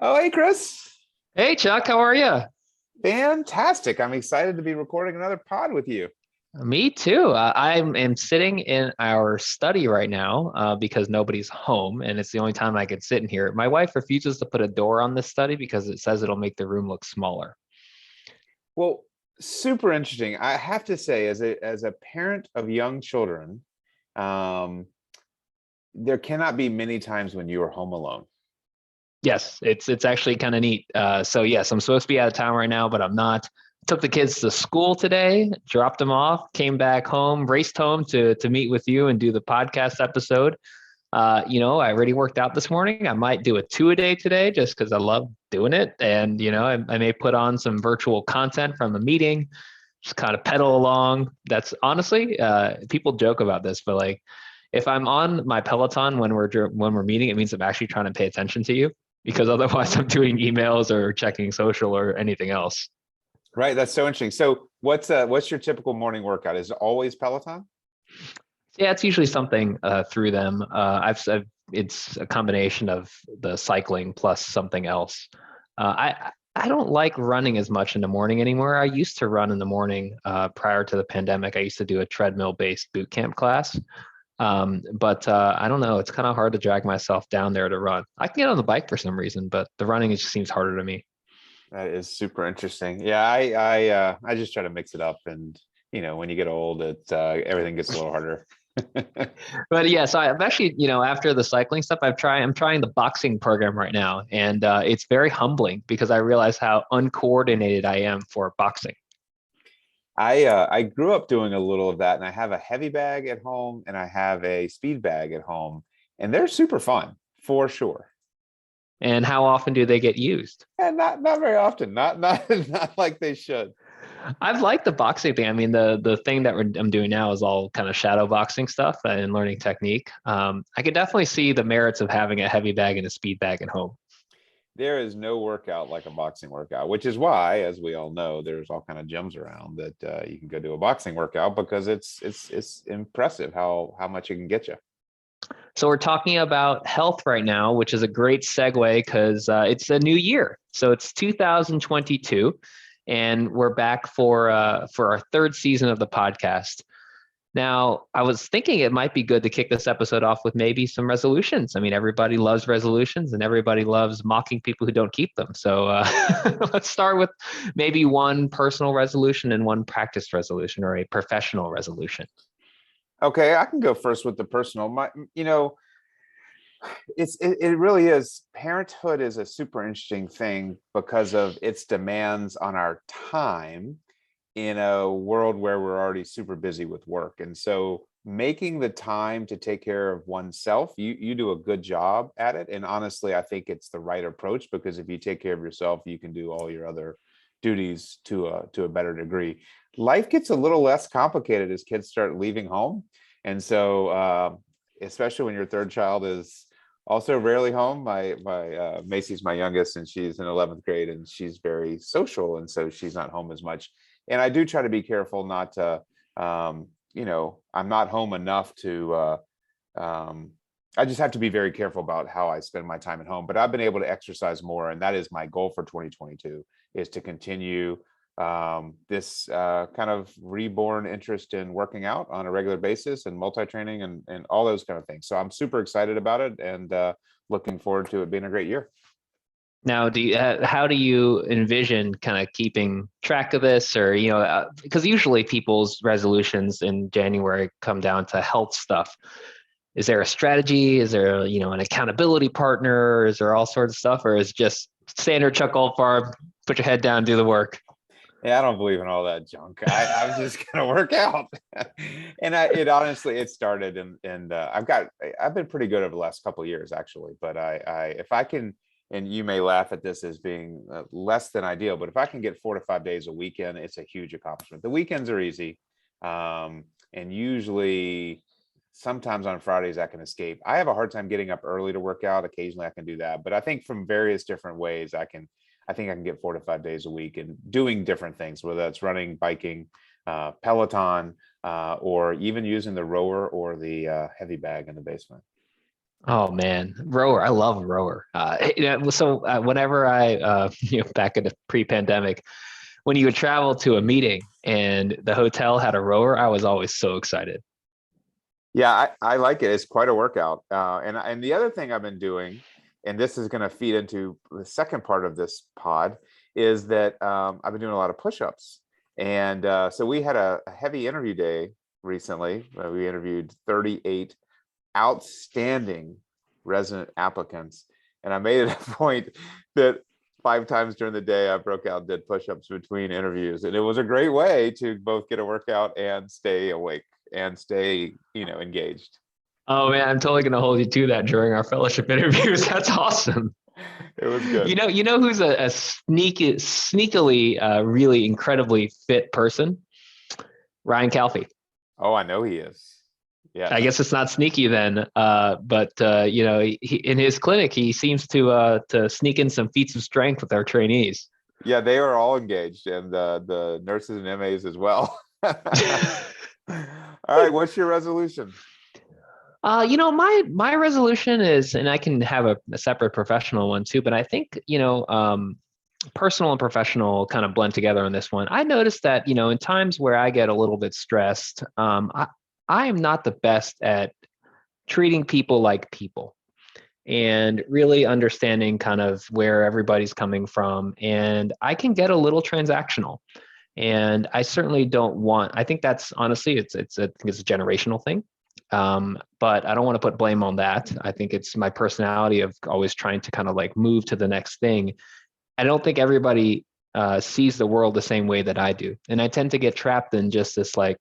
Oh, hey, Chris. Hey Chuck, how are you? Fantastic. I'm excited to be recording another pod with you. Me too. I am sitting in our study right now because nobody's home, and it's the only time I could sit in here. My wife refuses to put a door on this study because it says it'll make the room look smaller. Well, super interesting. I have to say, as a parent of young children, um, there cannot be many times when you are home alone. Yes, it's actually kind of neat. So yes, I'm supposed to be out of town right now, but I'm not. Took the kids to school today, dropped them off, came back home, raced home to meet with you and do the podcast episode. I already worked out this morning. I might do a two a day today just because I love doing it. And, I may put on some virtual content from the meeting, just kind of pedal along. That's honestly, people joke about this, but like if I'm on my Peloton when we're meeting, it means I'm actually trying to pay attention to you because otherwise I'm doing emails or checking social or anything else. Right. That's so interesting. So what's your typical morning workout? Is it always Peloton? Yeah, it's usually something through them. It's a combination of the cycling plus something else. I don't like running as much in the morning anymore. I used to run in the morning prior to the pandemic. I used to do a treadmill based boot camp class. But I don't know. It's kind of hard to drag myself down there to run. I can get on the bike for some reason, but the running just seems harder to me. That is super interesting. Yeah, I just try to mix it up, and when you get old, everything gets a little harder. But yeah, so I've actually, after the cycling stuff, I'm trying the boxing program right now, and it's very humbling because I realize how uncoordinated I am for boxing. I grew up doing a little of that, and I have a heavy bag at home and I have a speed bag at home, and they're super fun for sure. And how often do they get used? And not very often, not not like they should. I've liked the boxing thing. I mean, the thing that I'm doing now is all kind of shadow boxing stuff and learning technique. I can definitely see the merits of having a heavy bag and a speed bag at home. There is no workout like a boxing workout, which is why, as we all know, there's all kind of gyms around that you can go do a boxing workout because it's impressive how much it can get you. So we're talking about health right now, which is a great segue because it's a new year. So it's 2022, and we're back for our third season of the podcast. Now, I was thinking it might be good to kick this episode off with maybe some resolutions. I mean, everybody loves resolutions, and everybody loves mocking people who don't keep them. So let's start with maybe one personal resolution and one practice resolution or a professional resolution. Okay, I can go first with the personal. It really is. Parenthood is a super interesting thing because of its demands on our time in a world where we're already super busy with work. And so making the time to take care of oneself, you do a good job at it. And honestly, I think it's the right approach because if you take care of yourself, you can do all your other duties to a better degree. Life gets a little less complicated as kids start leaving home. And so especially when your third child is also rarely home. My Macy's my youngest, and she's in 11th grade, and she's very social, and so she's not home as much. And I do try to be careful not to, I'm not home enough to. I just have to be very careful about how I spend my time at home. But I've been able to exercise more, and that is my goal for 2022: is to continue this kind of reborn interest in working out on a regular basis and multi-training and all those kind of things. So I'm super excited about it and looking forward to it being a great year. Now, how do you envision kind of keeping track of this, or because usually people's resolutions in January come down to health stuff. Is there a strategy? Is there an accountability partner? Is there all sorts of stuff, or is it just standard Chuck Goldfarb, put your head down, do the work? Yeah, I don't believe in all that junk. I'm just gonna work out, and it honestly it started and I've been pretty good over the last couple of years actually. But I if I can, and you may laugh at this as being less than ideal, but if I can get 4 to 5 days a weekend, it's a huge accomplishment. The weekends are easy, and usually sometimes on Fridays I can escape. I have a hard time getting up early to work out. Occasionally I can do that, but I think from various different ways I think I can get 4 to 5 days a week and doing different things, whether that's running, biking, Peloton, or even using the rower or the heavy bag in the basement. Oh man, rower. I love rower. Whenever I, back in the pre-pandemic, when you would travel to a meeting and the hotel had a rower, I was always so excited. Yeah, I like it. It's quite a workout. And the other thing I've been doing, and this is going to feed into the second part of this pod, is that I've been doing a lot of push-ups. And so we had a heavy interview day recently. We interviewed 38 outstanding resident applicants. And I made it a point that 5 times during the day, I broke out and did push-ups between interviews. And it was a great way to both get a workout and stay awake and stay, engaged. Oh man, I'm totally gonna hold you to that during our fellowship interviews. That's awesome. It was good. You know who's a sneakily, really incredibly fit person? Ryan Calfee. Oh, I know he is. I Yes. guess it's not sneaky then, but in his clinic, he seems to sneak in some feats of strength with our trainees. Yeah, they are all engaged, and the nurses and MAs as well. All right, what's your resolution? My resolution is, and I can have a separate professional one too, but I think, personal and professional kind of blend together on this one. I noticed that, in times where I get a little bit stressed, I am not the best at treating people like people and really understanding kind of where everybody's coming from. And I can get a little transactional. And I certainly don't want, I think that's honestly, I think it's a generational thing. But I don't want to put blame on that. I think it's my personality of always trying to kind of like move to the next thing. I don't think everybody sees the world the same way that I do. And I tend to get trapped in just this, like,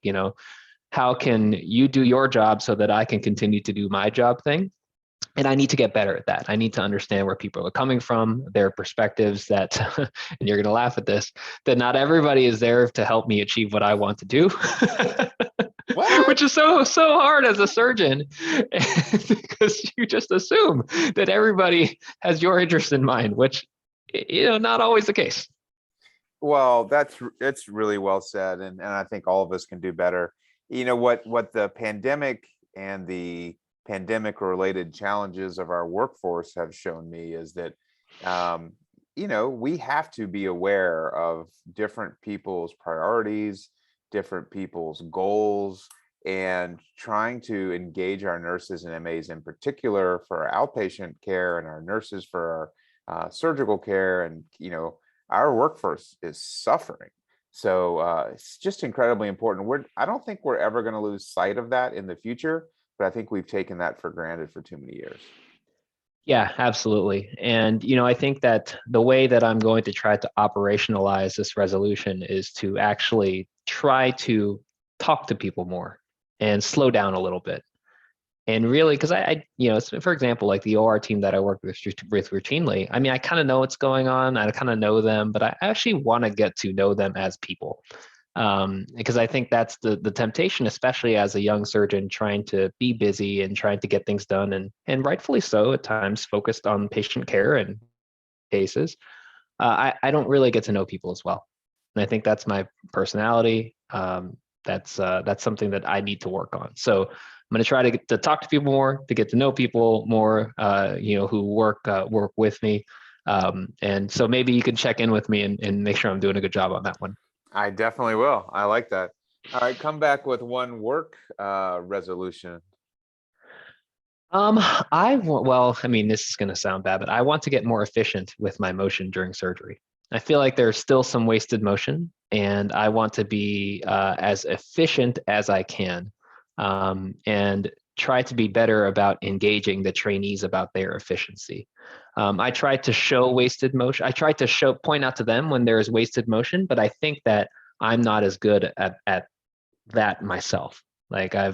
how can you do your job so that I can continue to do my job thing? And I need to get better at that. I need to understand where people are coming from, their perspectives that, and you're going to laugh at this, that not everybody is there to help me achieve what I want to do. What? Which is so hard as a surgeon because you just assume that everybody has your interest in mind, which not always the case. Well, it's really well said, and I think all of us can do better. What the pandemic and the pandemic related challenges of our workforce have shown me is that we have to be aware of different people's priorities, different people's goals, and trying to engage our nurses and MAs in particular for our outpatient care and our nurses for our surgical care. And our workforce is suffering. So it's just incredibly important. I don't think we're ever going to lose sight of that in the future, but I think we've taken that for granted for too many years. Yeah, absolutely. And, I think that the way that I'm going to try to operationalize this resolution is to actually try to talk to people more and slow down a little bit. And really, because for example, like the OR team that I work with routinely, I mean, I kind of know what's going on. I kind of know them, but I actually want to get to know them as people. Because I think that's the temptation, especially as a young surgeon trying to be busy and trying to get things done, and rightfully so at times focused on patient care and cases. I don't really get to know people as well, and I think that's my personality. That's something that I need to work on. So I'm going to try to get to talk to people more, to get to know people more, who work with me. And so maybe you can check in with me and make sure I'm doing a good job on that one. I definitely will. I like that. All right, come back with one work resolution. I mean, this is going to sound bad, but I want to get more efficient with my motion during surgery. I feel like there's still some wasted motion, and I want to be as efficient as I can, and try to be better about engaging the trainees about their efficiency. I try to show wasted motion. I try to point out to them when there is wasted motion, but I think that I'm not as good at that myself. Like I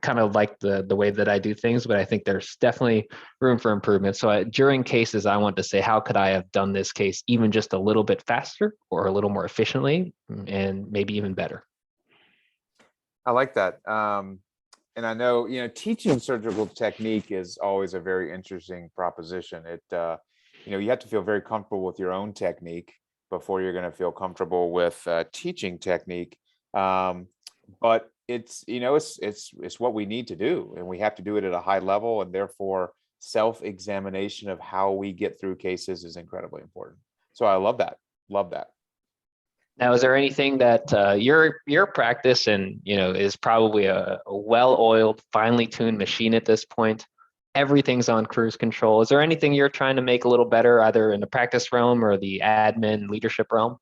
kind of like the way that I do things, but I think there's definitely room for improvement. So during cases, I want to say, how could I have done this case even just a little bit faster or a little more efficiently, and maybe even better? I like that. And I know, teaching surgical technique is always a very interesting proposition. You have to feel very comfortable with your own technique before you're going to feel comfortable with teaching technique. But it's it's what we need to do, and we have to do it at a high level, and therefore self-examination of how we get through cases is incredibly important. So I love that. Love that. Now, is there anything that your practice and is probably a well-oiled, finely tuned machine at this point? Everything's on cruise control. Is there anything you're trying to make a little better, either in the practice realm or the admin leadership realm?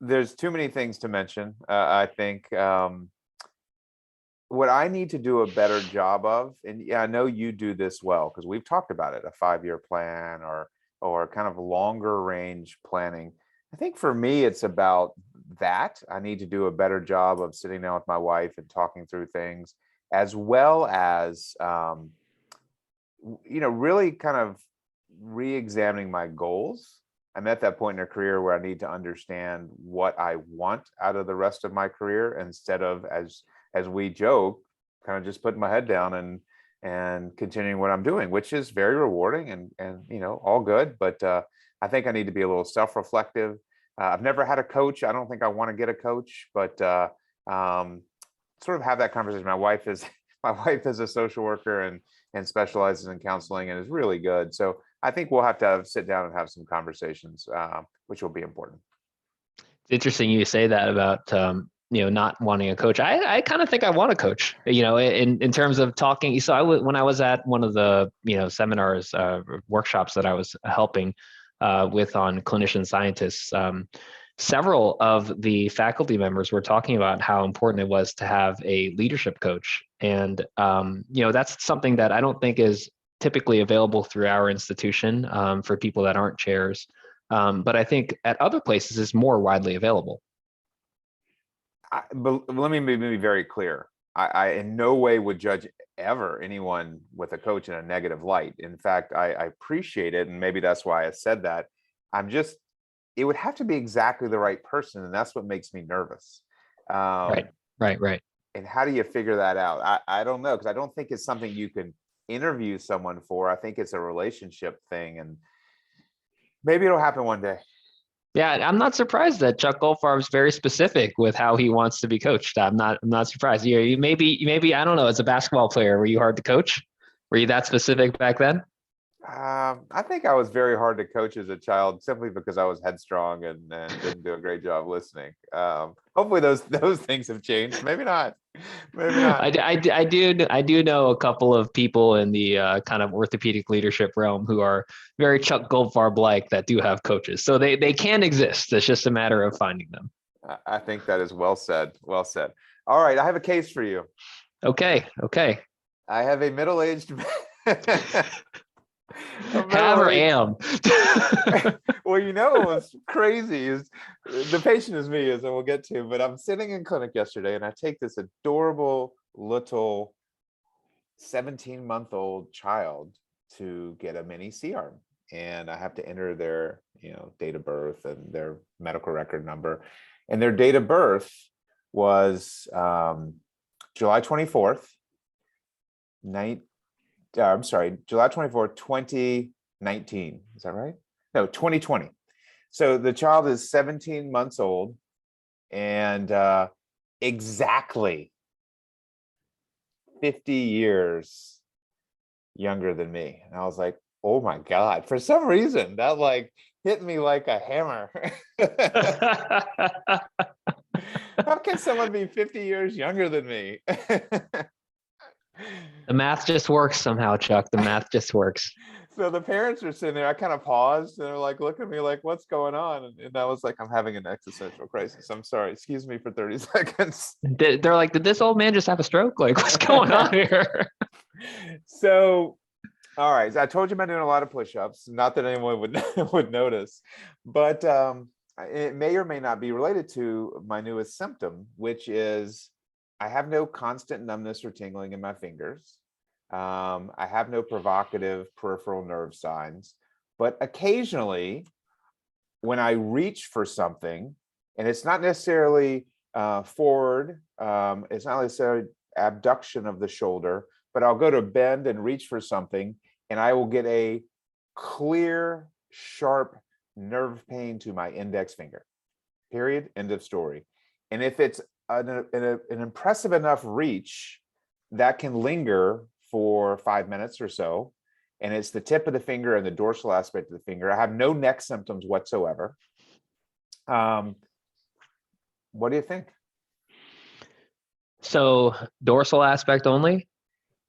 There's too many things to mention. I think what I need to do a better job of, and yeah, I know you do this well because we've talked about it, a 5-year plan or kind of longer range planning. I think for me, it's about that. I need to do a better job of sitting down with my wife and talking through things, as well as really kind of re-examining my goals. I'm at that point in a career where I need to understand what I want out of the rest of my career, instead of, as we joke, kind of just putting my head down and continuing what I'm doing, which is very rewarding and all good. But I think I need to be a little self-reflective. I've never had a coach. I don't think I want to get a coach, but sort of have that conversation. My wife is a social worker and specializes in counseling and is really good. So I think we'll have to sit down and have some conversations, which will be important. It's interesting you say that about not wanting a coach. I kind of think I want a coach, in terms of talking. So when I was at one of the seminars, workshops that I was helping with on clinician scientists, several of the faculty members were talking about how important it was to have a leadership coach. And that's something that I don't think is typically available through our institution for people that aren't chairs. But I think at other places is more widely available. But let me be very clear. I in no way would judge ever anyone with a coach in a negative light. In fact, I appreciate it. And maybe that's why I said that. It would have to be exactly the right person. And that's what makes me nervous. Right. And how do you figure that out? I don't know, because I don't think it's something you can interview someone for. I think it's a relationship thing, and maybe it'll happen one day. Yeah, I'm not surprised that Chuck Goldfarb is very specific with how he wants to be coached. I'm not surprised. You maybe I don't know. As a basketball player, were you hard to coach? Were you that specific back then? I think I was very hard to coach as a child, simply because I was headstrong and didn't do a great job listening. Hopefully those things have changed. Maybe not. Maybe not. I do know a couple of people in the kind of orthopedic leadership realm who are very Chuck Goldfarb-like that do have coaches. So they can exist. It's just a matter of finding them. I think that is well said. Well said. All right, I have a case for you. Okay. I have a middle-aged Have or am. Well, what's crazy is the patient is me, as I will get to, but I'm sitting in clinic yesterday and I take this adorable little 17-month-old child to get a mini C-arm, and I have to enter their date of birth and their medical record number, and their date of birth was July 24th, July 24th, 2019. Is that right? No, 2020. So the child is 17 months old and exactly 50 years younger than me. And I was like, oh my God, for some reason that hit me like a hammer. How can someone be 50 years younger than me? The math just works somehow, Chuck. The math just works. So the parents are sitting there. I kind of paused and they're like, looking at me like, what's going on? And I was like, I'm having an existential crisis. I'm sorry. Excuse me for 30 seconds. They're like, did this old man just have a stroke? Like, what's going on here? So, all right. So I told you I'm doing a lot of push-ups. Not that anyone would notice, but it may or may not be related to my newest symptom, which is I have no constant numbness or tingling in my fingers. I have no provocative peripheral nerve signs, but occasionally when I reach for something, and it's not necessarily forward, it's not necessarily abduction of the shoulder, but I'll go to bend and reach for something, and I will get a clear, sharp nerve pain to my index finger. Period. End of story. And if it's an impressive enough reach that can linger for 5 minutes or so. And it's the tip of the finger and the dorsal aspect of the finger. I have no neck symptoms whatsoever. What do you think? So dorsal aspect only?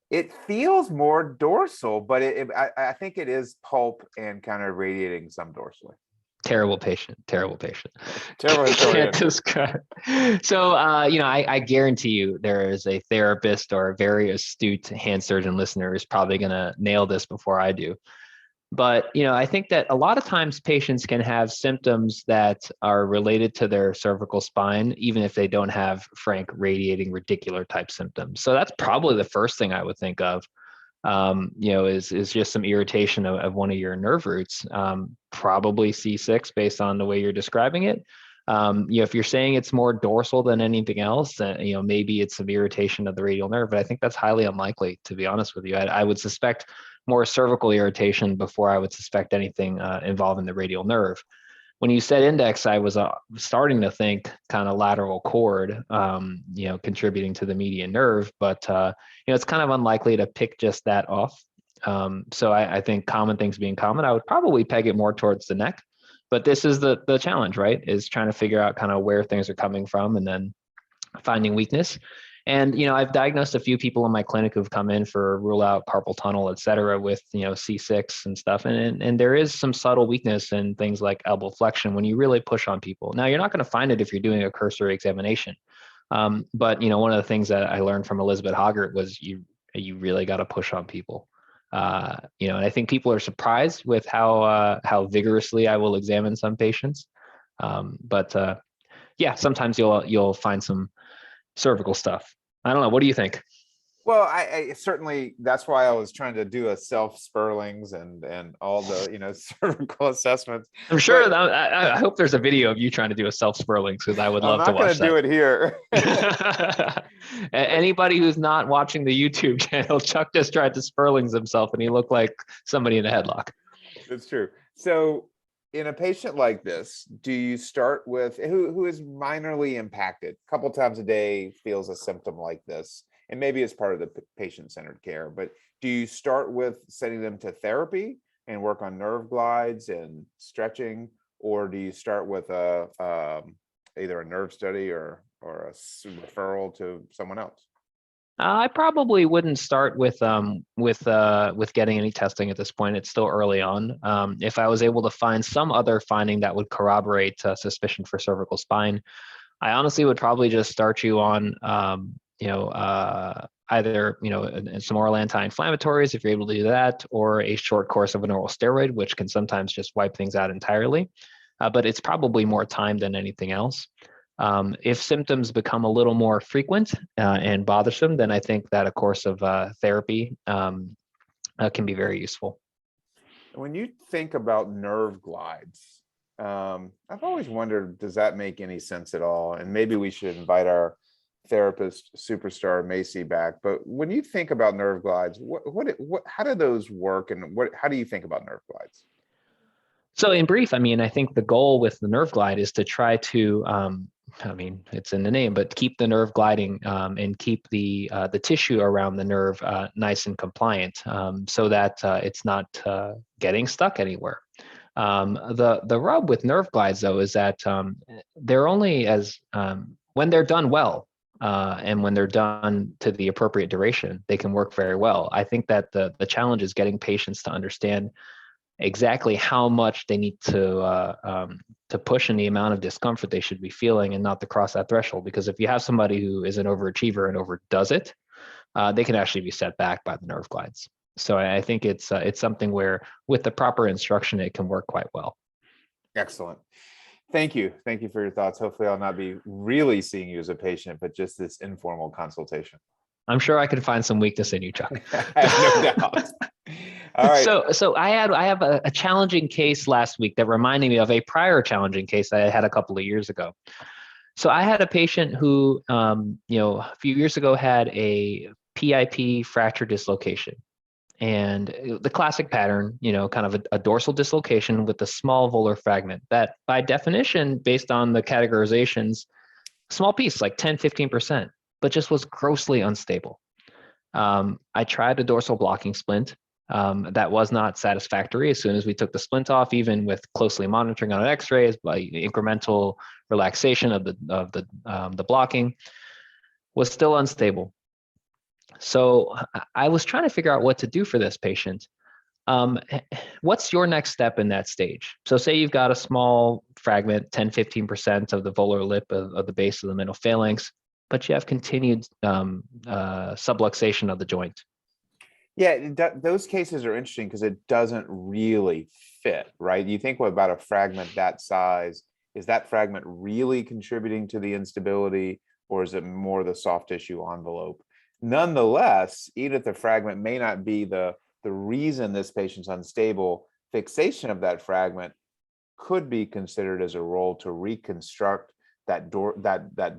It feels more dorsal, but I think it is pulp and kind of radiating some dorsally. Terrible patient. Terrible Historian. Can't describe. So, I guarantee you there is a therapist or a very astute hand surgeon listener who's probably going to nail this before I do. But, I think that a lot of times patients can have symptoms that are related to their cervical spine, even if they don't have frank radiating radicular type symptoms. So that's probably the first thing I would think of. Is just some irritation of one of your nerve roots, probably C6 based on the way you're describing it. If you're saying it's more dorsal than anything else, maybe it's some irritation of the radial nerve, but I think that's highly unlikely, to be honest with you. I would suspect more cervical irritation before I would suspect anything involving the radial nerve. When you said index, I was starting to think kind of lateral cord, contributing to the median nerve, but it's kind of unlikely to pick just that off. So I think common things being common, I would probably peg it more towards the neck. But this is the challenge, right? Is trying to figure out kind of where things are coming from and then finding weakness. And, I've diagnosed a few people in my clinic who've come in for rule out carpal tunnel, et cetera, with, C6 and stuff. And there is some subtle weakness in things like elbow flexion when you really push on people. Now, you're not going to find it if you're doing a cursory examination. But, one of the things that I learned from Elizabeth Hoggart was you really got to push on people. And I think people are surprised with how vigorously I will examine some patients. Sometimes you'll find some cervical stuff. I don't know. What do you think? Well, I certainly, that's why I was trying to do a self Sperlings and all the, cervical assessments. I'm sure I hope there's a video of you trying to do a self Sperlings because I would love to watch that. I'm not going to do it here. Anybody who's not watching the YouTube channel, Chuck just tried to Sperlings himself and he looked like somebody in a headlock. That's true. So in a patient like this, do you start with who is minorly impacted a couple times a day, feels a symptom like this, and maybe it's part of the patient-centered care, but do you start with sending them to therapy and work on nerve glides and stretching, or do you start with either a nerve study or a referral to someone else? I probably wouldn't start with getting any testing at this point. It's still early on. If I was able to find some other finding that would corroborate suspicion for cervical spine, I honestly would probably just start you on either some oral anti-inflammatories if you're able to do that, or a short course of an oral steroid, which can sometimes just wipe things out entirely. But it's probably more time than anything else. If symptoms become a little more frequent and bothersome, then I think that a course of therapy can be very useful. When you think about nerve glides, I've always wondered, does that make any sense at all? And maybe we should invite our therapist superstar Macy back. But when you think about nerve glides, how do those work, and how do you think about nerve glides? So in brief, I think the goal with the nerve glide is to try to, it's in the name, but keep the nerve gliding and keep the tissue around the nerve nice and compliant, so that it's not getting stuck anywhere. The rub with nerve glides, though, is that they're only as when they're done well, and when they're done to the appropriate duration, they can work very well. I think that the challenge is getting patients to understand exactly how much they need to push and the amount of discomfort they should be feeling, and not to cross that threshold. Because if you have somebody who is an overachiever and overdoes it, they can actually be set back by the nerve glides. So I think it's something where with the proper instruction, it can work quite well. Excellent. Thank you. Thank you for your thoughts. Hopefully I'll not be really seeing you as a patient, but just this informal consultation. I'm sure I can find some weakness in you, Chuck. I have no doubt. All right. So I have a challenging case last week that reminded me of a prior challenging case I had a couple of years ago. So I had a patient who, a few years ago had a PIP fracture dislocation. And the classic pattern, kind of a dorsal dislocation with a small volar fragment that by definition, based on the categorizations, small piece, like 10, 15%, but just was grossly unstable. I tried a dorsal blocking splint. That was not satisfactory. As soon as we took the splint off, even with closely monitoring on X-rays by incremental relaxation of the blocking, was still unstable. So I was trying to figure out what to do for this patient. What's your next step in that stage? So say you've got a small fragment, 10, 15% of the volar lip of the base of the middle phalanx, but you have continued subluxation of the joint. Yeah, those cases are interesting because it doesn't really fit, right? You think about a fragment that size, is that fragment really contributing to the instability, or is it more the soft tissue envelope? Nonetheless, even if the fragment may not be the reason this patient's unstable, fixation of that fragment could be considered as a role to reconstruct that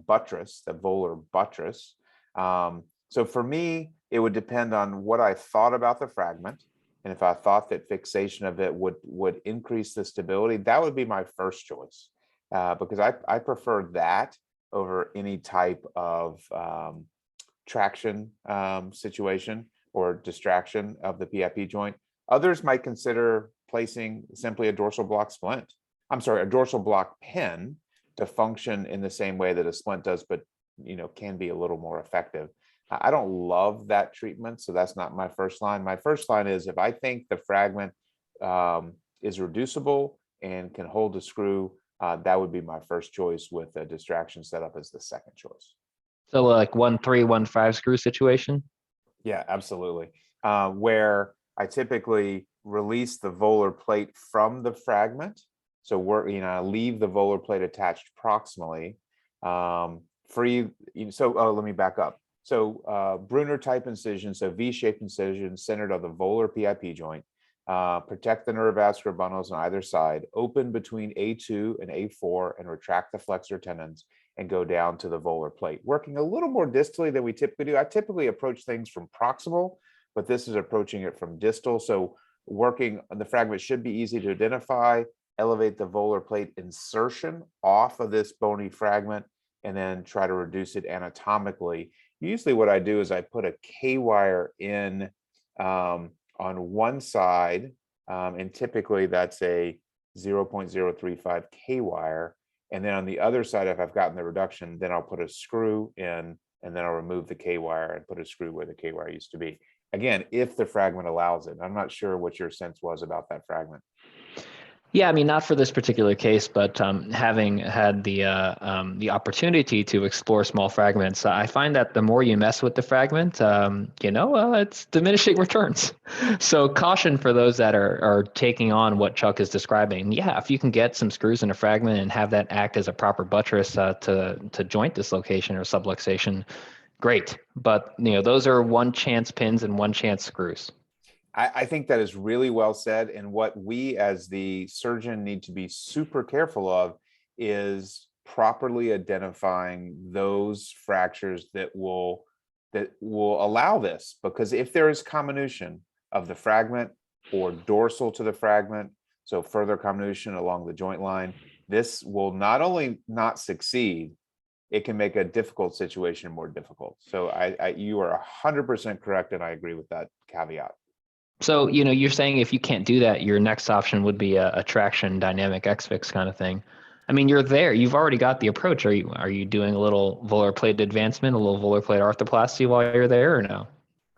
buttress, the volar buttress. So for me, it would depend on what I thought about the fragment. And if I thought that fixation of it would increase the stability, that would be my first choice, because I prefer that over any type of traction situation or distraction of the PIP joint. Others might consider placing simply a dorsal block splint. I'm sorry, a dorsal block pin to function in the same way that a splint does, but can be a little more effective. I don't love that treatment, so that's not my first line. My first line is if I think the fragment is reducible and can hold a screw, that would be my first choice, with a distraction setup as the second choice. So like 1-3, 1-5 screw situation? Yeah, absolutely. Where I typically release the volar plate from the fragment. So leave the volar plate attached proximally. Free. Let me back up. So Brunner type incision, so V-shaped incision centered on the volar PIP joint. Protect the neurovascular bundles on either side. Open between A2 and A4 and retract the flexor tendons and go down to the volar plate, working a little more distally than we typically do. I typically approach things from proximal, but this is approaching it from distal. So working on the fragment should be easy to identify. Elevate the volar plate insertion off of this bony fragment and then try to reduce it anatomically. Usually what I do is I put a K-wire in on one side, and typically that's a 0.035 K-wire. And then on the other side, if I've gotten the reduction, then I'll put a screw in, and then I'll remove the K-wire and put a screw where the K-wire used to be. Again, if the fragment allows it. I'm not sure what your sense was about that fragment. Yeah, I mean, not for this particular case, but having had the opportunity to explore small fragments, I find that the more you mess with the fragment, it's diminishing returns. So caution for those that are taking on what Chuck is describing. Yeah, if you can get some screws in a fragment and have that act as a proper buttress to joint dislocation or subluxation, great. But those are one chance pins and one chance screws. I think that is really well said. And what we as the surgeon need to be super careful of is properly identifying those fractures that will allow this. Because if there is comminution of the fragment or dorsal to the fragment, so further comminution along the joint line, this will not only not succeed, it can make a difficult situation more difficult. So you are 100% correct, and I agree with that caveat. So, you're saying if you can't do that, your next option would be a traction dynamic X-fix kind of thing. I mean, you're there. You've already got the approach. Are you doing a little volar plate advancement, a little volar plate arthroplasty while you're there, or no?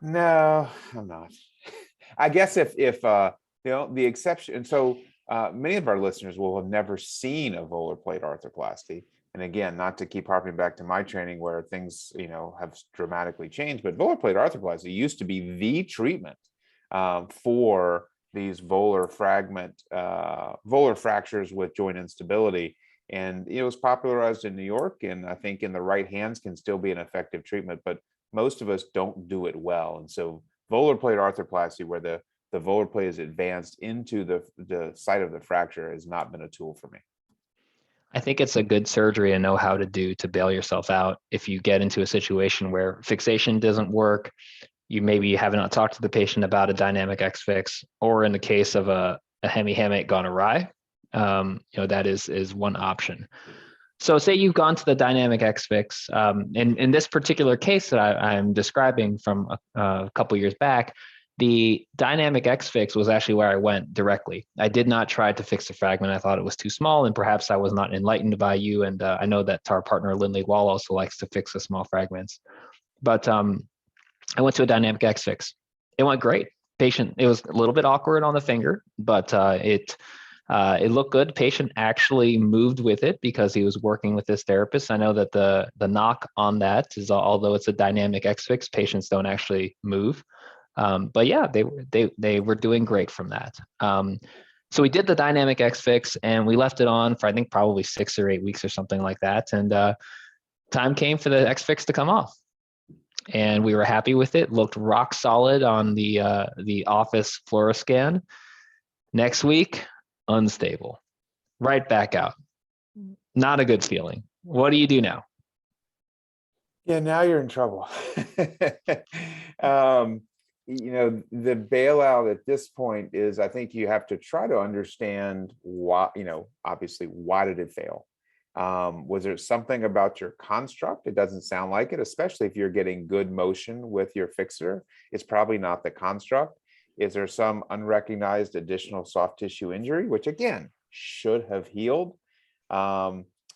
No, I'm not. I guess if the exception, and so many of our listeners will have never seen a volar plate arthroplasty. And again, not to keep harping back to my training where things, have dramatically changed, but volar plate arthroplasty used to be the treatment for these volar fractures with joint instability. And it was popularized in New York, and I think in the right hands can still be an effective treatment, but most of us don't do it well. And so volar plate arthroplasty, where the volar plate is advanced into the site of the fracture, has not been a tool for me. I think it's a good surgery to know how to do to bail yourself out if you get into a situation where fixation doesn't work. You maybe have not talked to the patient about a dynamic X-fix, or in the case of a hemi-hamate gone awry, that is one option. So say you've gone to the dynamic X-Fix. In this particular case that I'm describing from a couple years back, the dynamic X-Fix was actually where I went directly. I did not try to fix the fragment. I thought it was too small, and perhaps I was not enlightened by you. And I know that our partner, Lindley Wall, also likes to fix the small fragments. But I went to a dynamic X-Fix. It went great. Patient, it was a little bit awkward on the finger, but it looked good. Patient actually moved with it because he was working with this therapist. I know that the knock on that is, although it's a dynamic X-Fix, patients don't actually move. But yeah, they were doing great from that. So we did the dynamic X-Fix and we left it on for I think probably 6 or 8 weeks or something like that. And time came for the X-Fix to come off. And we were happy with it. Looked rock solid on the office fluoroscan. Next week, unstable. Right back out. Not a good feeling. What do you do now? Yeah, now you're in trouble. The bailout at this point is, I think you have to try to understand why, obviously, why did it fail? Was there something about your construct? It doesn't sound like it, especially if you're getting good motion with your fixer. It's probably not the construct. Is there some unrecognized additional soft tissue injury, which again, should have healed?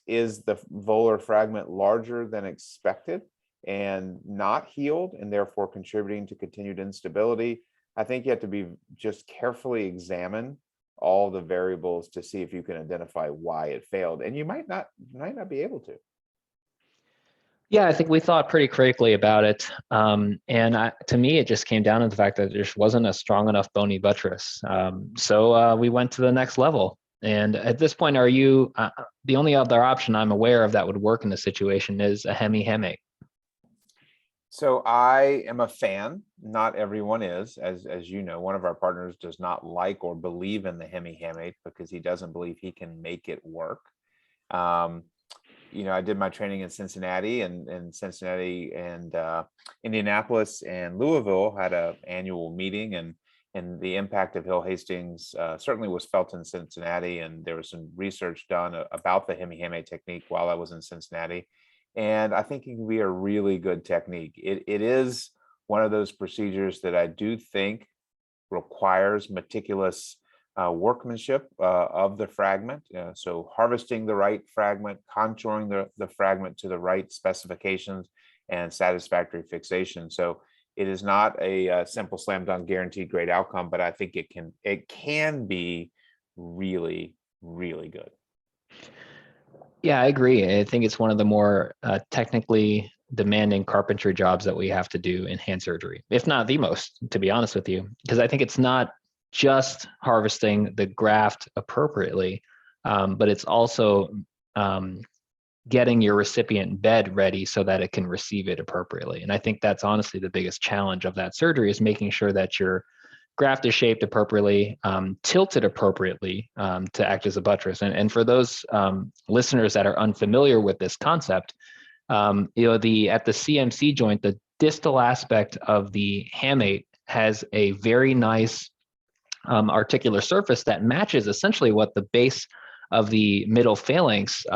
Is the volar fragment larger than expected and not healed and therefore contributing to continued instability? I think you have to be just carefully examine all the variables to see if you can identify why it failed, and you might not be able to. Yeah, I think we thought pretty critically about it. To me, it just came down to the fact that there just wasn't a strong enough bony buttress. So we went to the next level. And at this point, are you, the only other option I'm aware of that would work in this situation is a hemi-hamate. So I am a fan. Not everyone is, as you know. One of our partners does not like or believe in the hemi-hamate because he doesn't believe he can make it work. I did my training in Cincinnati, and Cincinnati and Indianapolis and Louisville had an annual meeting, and the impact of Hill Hastings certainly was felt in Cincinnati. And there was some research done about the hemi-hamate technique while I was in Cincinnati. And I think it can be a really good technique. It is one of those procedures that I do think requires meticulous workmanship of the fragment. So harvesting the right fragment, contouring the fragment to the right specifications, and satisfactory fixation. So it is not a simple slam dunk guaranteed great outcome, but I think it can be really, really good. Yeah, I agree. I think it's one of the more technically demanding carpentry jobs that we have to do in hand surgery, if not the most, to be honest with you, because I think it's not just harvesting the graft appropriately, but it's also getting your recipient bed ready so that it can receive it appropriately. And I think that's honestly the biggest challenge of that surgery, is making sure that your graft is shaped appropriately, tilted appropriately to act as a buttress. And for those listeners that are unfamiliar with this concept, at the CMC joint, the distal aspect of the hamate has a very nice articular surface that matches essentially what the base of the middle phalanx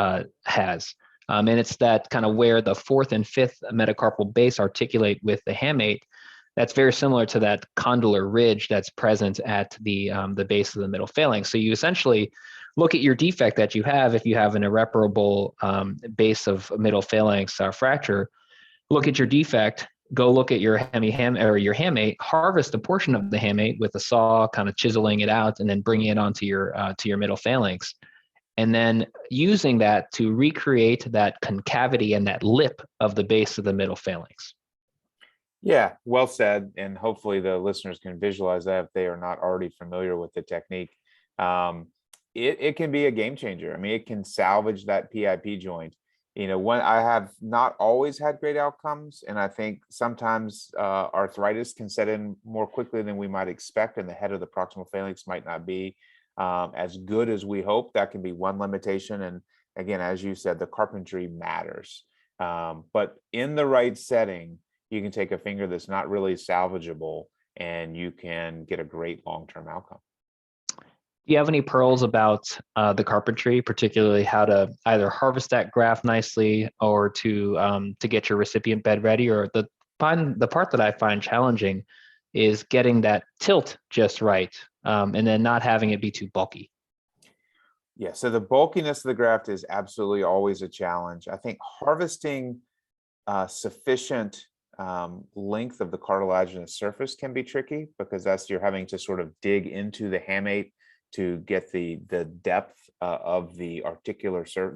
has. And it's that kind of where the fourth and fifth metacarpal base articulate with the hamate. That's very similar to that condylar ridge that's present at the base of the middle phalanx. So you essentially look at your defect that you have. If you have an irreparable base of middle phalanx fracture, look at your defect. Go look at your your hamate. Harvest a portion of the hamate with a saw, kind of chiseling it out, and then bringing it onto your middle phalanx, and then using that to recreate that concavity and that lip of the base of the middle phalanx. Yeah, well said. And hopefully the listeners can visualize that if they are not already familiar with the technique. It can be a game changer. I mean, it can salvage that PIP joint. When I have not always had great outcomes, and I think sometimes arthritis can set in more quickly than we might expect, and the head of the proximal phalanx might not be as good as we hope. That can be one limitation. And again, as you said, the carpentry matters. But in the right setting, you can take a finger that's not really salvageable and you can get a great long-term outcome. Do you have any pearls about the carpentry, particularly how to either harvest that graft nicely or to get your recipient bed ready? Or the part that I find challenging is getting that tilt just right, and then not having it be too bulky. Yeah, so the bulkiness of the graft is absolutely always a challenge. I think harvesting sufficient length of the cartilaginous surface can be tricky, because you're having to sort of dig into the hamate to get the depth of the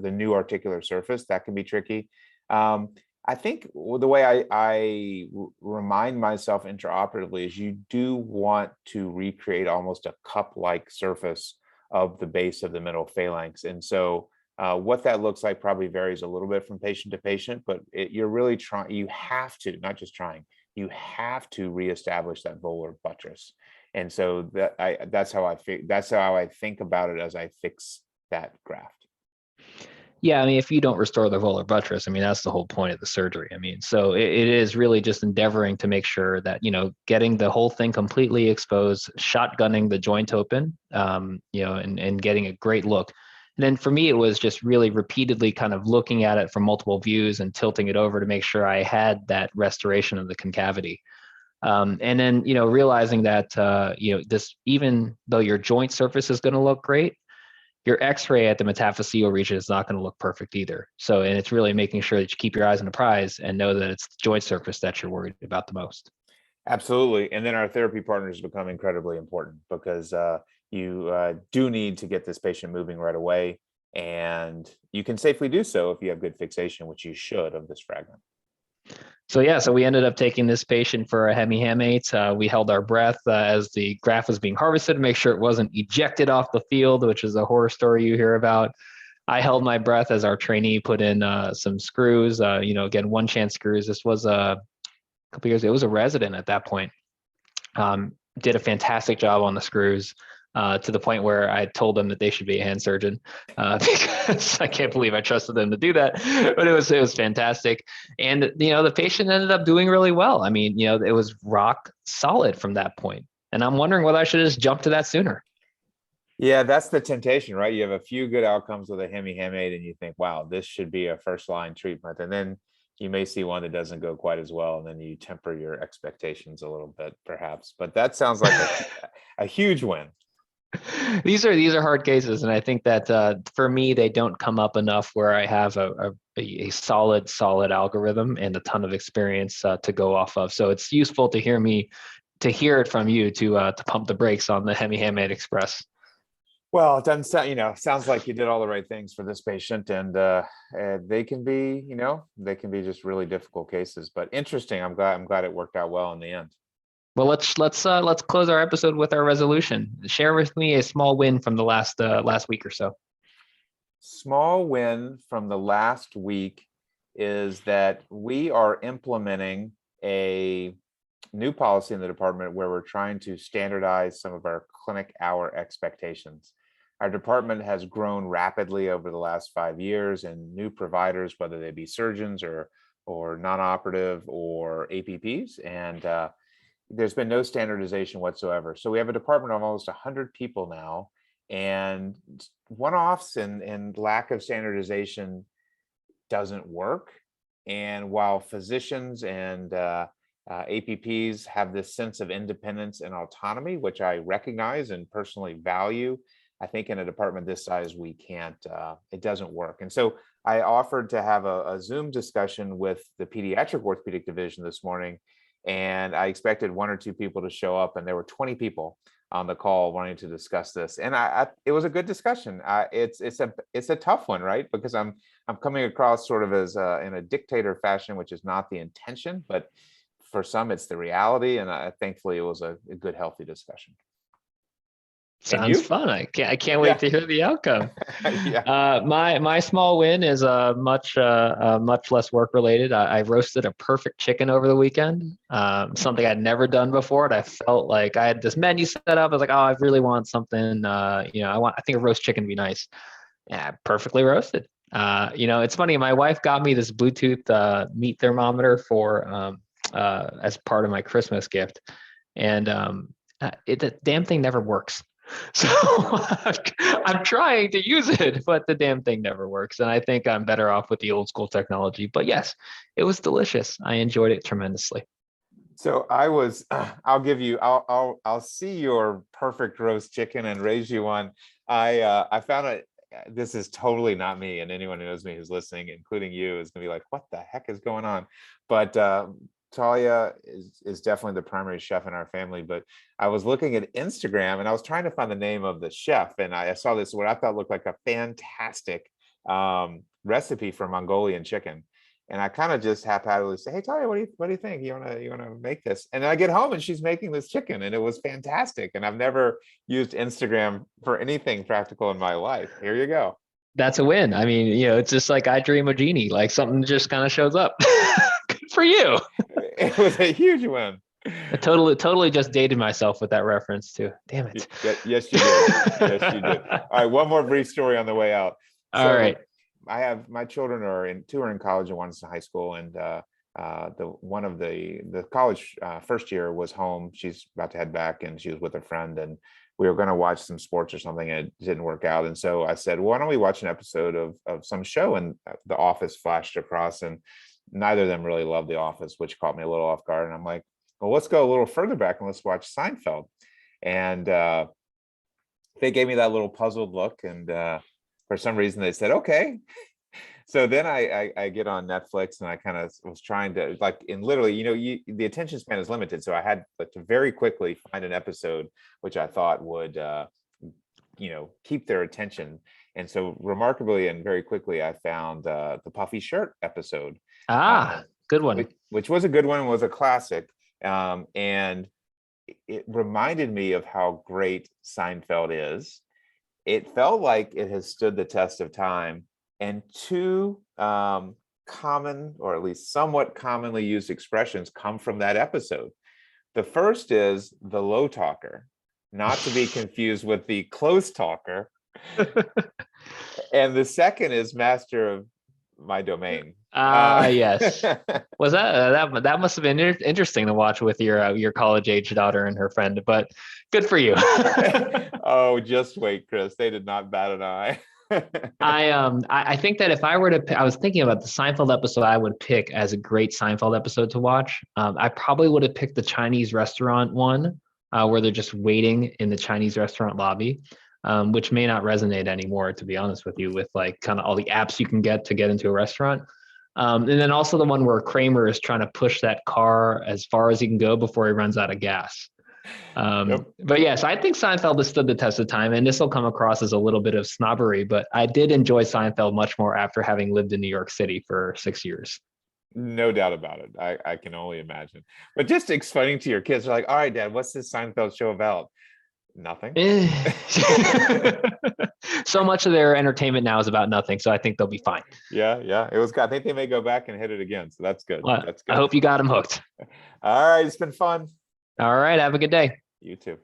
new articular surface. That can be tricky. I think the way I remind myself intraoperatively is you do want to recreate almost a cup-like surface of the base of the middle phalanx. And so what that looks like probably varies a little bit from patient to patient, but you're really trying, you have to, not just trying, you have to reestablish that volar buttress. And so that's how I think about it as I fix that graft. Yeah, I mean, if you don't restore the volar buttress, I mean, that's the whole point of the surgery. I mean, so it is really just endeavoring to make sure that, getting the whole thing completely exposed, shotgunning the joint open, and getting a great look. And then for me, it was just really repeatedly kind of looking at it from multiple views and tilting it over to make sure I had that restoration of the concavity. And then, realizing that, this, even though your joint surface is going to look great, your x-ray at the metaphyseal region is not going to look perfect either. So, and it's really making sure that you keep your eyes on the prize and know that it's the joint surface that you're worried about the most. Absolutely. And then our therapy partners become incredibly important, because you do need to get this patient moving right away. And you can safely do so if you have good fixation, which you should, of this fragment. So we ended up taking this patient for a hemihamate. We held our breath as the graft was being harvested to make sure it wasn't ejected off the field, which is a horror story you hear about. I held my breath as our trainee put in some screws, again, one chance screws. This was a couple years ago. It was a resident at that point. Did a fantastic job on the screws. To the point where I told them that they should be a hand surgeon, because I can't believe I trusted them to do that. But it was fantastic, and the patient ended up doing really well. I mean, it was rock solid from that point, and I'm wondering whether I should have just jumped to that sooner. Yeah, that's the temptation, right? You have a few good outcomes with a hemihamate, and you think, wow, this should be a first line treatment, and then you may see one that doesn't go quite as well, and then you temper your expectations a little bit, perhaps. But that sounds like a huge win. These are hard cases, and I think that for me, they don't come up enough where I have a solid algorithm and a ton of experience to go off of. So it's useful to hear it from you to pump the brakes on the hemihamate express. Well, it doesn't sound, sounds like you did all the right things for this patient, and they can be, just really difficult cases. But interesting. I'm glad it worked out well in the end. Well, let's close our episode with our resolution. Share with me a small win from the last week or so. Small win from the last week is that we are implementing a new policy in the department where we're trying to standardize some of our clinic hour expectations. Our department has grown rapidly over the last 5 years, and new providers, whether they be surgeons or non-operative or APPs, and there's been no standardization whatsoever. So we have a department of almost 100 people now, and one-offs and lack of standardization doesn't work. And while physicians and APPs have this sense of independence and autonomy, which I recognize and personally value, I think in a department this size, we can't, it doesn't work. And so I offered to have a Zoom discussion with the pediatric orthopedic division this morning, and I expected 1 or 2 people to show up, and there were 20 people on the call wanting to discuss this. And it was a good discussion. It's a tough one, right? Because I'm coming across sort of as in a dictator fashion, which is not the intention, but for some it's the reality. And thankfully it was a good, healthy discussion. Sounds fun. I can't wait to hear the outcome. Yeah. My small win is much less work related. I roasted a perfect chicken over the weekend. Something I'd never done before, and I felt like I had this menu set up. I was like, oh, I really want something. I think a roast chicken would be nice. Yeah, perfectly roasted. It's funny. My wife got me this Bluetooth meat thermometer for as part of my Christmas gift, and the damn thing never works. So I'm trying to use it, but the damn thing never works. And I think I'm better off with the old school technology. But yes, it was delicious. I enjoyed it tremendously. So I'll see your perfect roast chicken and raise you one. I found it. This is totally not me, and anyone who knows me who's listening, including you, is gonna be like, what the heck is going on? But Talia is definitely the primary chef in our family. But I was looking at Instagram and I was trying to find the name of the chef, and I saw this what I thought looked like a fantastic recipe for Mongolian chicken. And I kind of just haphazardly say, "Hey, Talia, what do you think? You wanna make this?" And then I get home and she's making this chicken, and it was fantastic. And I've never used Instagram for anything practical in my life. Here you go. That's a win. I mean, it's just like I dream of genie, like something just kind of shows up. Good for you. It was a huge win. I totally just dated myself with that reference too. Damn it. Yes, you did. Yes, you did. All right, one more brief story on the way out. All right. I have my children two are in college and one's in high school, and the college first year was home. She's about to head back, and she was with a friend, and we were going to watch some sports or something, and it didn't work out. And so I said, well, why don't we watch an episode of some show? And The Office flashed across, and neither of them really loved The Office, which caught me a little off guard. And I'm like, well, let's go a little further back and let's watch Seinfeld. And they gave me that little puzzled look, and for some reason they said, okay. So then I get on Netflix, and I kind of was trying to, like, in literally, the attention span is limited. So I had to very quickly find an episode which I thought would, keep their attention. And so remarkably and very quickly, I found the Puffy shirt episode. Good one. Which was a good one, was a classic. And it reminded me of how great Seinfeld is. It felt like it has stood the test of time, and two common, or at least somewhat commonly used expressions come from that episode. The first is the low talker, not to be confused with the close talker. And the second is master of my domain. Yes. Was that must have been interesting to watch with your college age daughter and her friend, but good for you. Oh, just wait, Chris. They did not bat an eye. I think that if I were to, I was thinking about the Seinfeld episode I would pick as a great Seinfeld episode to watch. I probably would have picked the Chinese restaurant one, where they're just waiting in the Chinese restaurant lobby. Which may not resonate anymore, to be honest with you, with like kind of all the apps you can get to get into a restaurant. And then also the one where Kramer is trying to push that car as far as he can go before he runs out of gas. Yep. But yes, I think Seinfeld has stood the test of time, and this will come across as a little bit of snobbery, but I did enjoy Seinfeld much more after having lived in New York City for 6 years. No doubt about it. I can only imagine. But just explaining to your kids, they're like, all right, Dad, what's this Seinfeld show about? Nothing. So much of their entertainment now is about nothing, so I think they'll be fine. Yeah. It was. I think they may go back and hit it again, so that's good. Well, that's good. I hope you got them hooked. All right, it's been fun. All right, have a good day. You too.